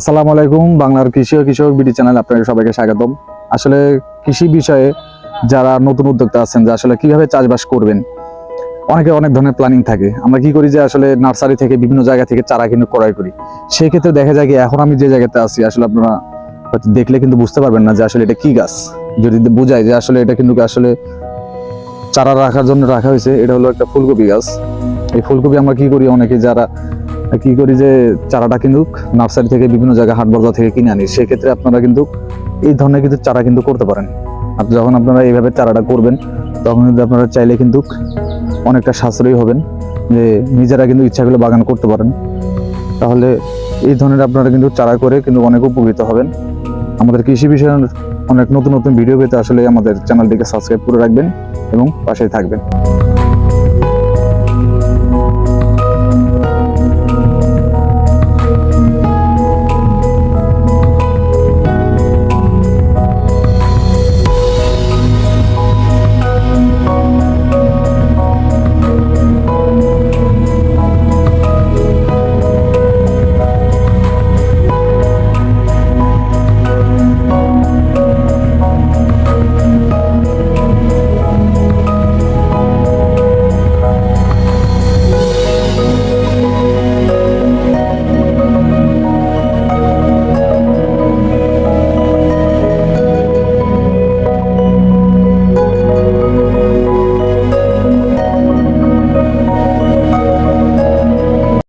আসসালামু আলাইকুম। বাংলার কৃষি ও কৃষক বিডি চ্যানেল আপনাদের সবাইকে স্বাগতম। আসলে কৃষি বিষয়ে যারা নতুন উদ্যোক্তা আছেন যে আসলে কিভাবে চাষবাস করবেন, অনেকে অনেক ধরনের প্ল্যানিং থাকে। আমরা কি করি যে আসলে নার্সারি থেকে বিভিন্ন জায়গা থেকে চারা কিন্তু ক্রয় করি। সেই ক্ষেত্রে দেখা যায় কি এখন আমি যে জায়গাতে আছি আসলে আপনারা হয়তো দেখলে কিন্তু বুঝতে পারবেন না যে আসলে এটা কি গাছ। যদি বোঝায় যে আসলে এটা কিন্তু আসলে চারা রাখার জন্য রাখা হয়েছে, এটা হলো একটা ফুলকপি গাছ। এই ফুলকপি আমরা কি করি, অনেকে যারা কি করি যে চারাটা কিন্তু নার্সারি থেকে বিভিন্ন জায়গায় হাট বাজার থেকে কিনে আনি। সেক্ষেত্রে আপনারা কিন্তু এই ধরনের কিন্তু চারা কিন্তু করতে পারেন। আর যখন আপনারা এইভাবে চারাটা করবেন তখন কিন্তু আপনারা চাইলে কিন্তু অনেকটা সাশ্রয়ী হবেন, যে নিজেরা কিন্তু ইচ্ছা করলে বাগান করতে পারেন। তাহলে এই ধরনের আপনারা কিন্তু চারা করে কিন্তু অনেক উপকৃত হবেন। আমাদের কৃষি বিষয়ে অনেক নতুন নতুন ভিডিও পেতে আসলে আমাদের চ্যানেলটিকে সাবস্ক্রাইব করে রাখবেন এবং পাশেই থাকবেন।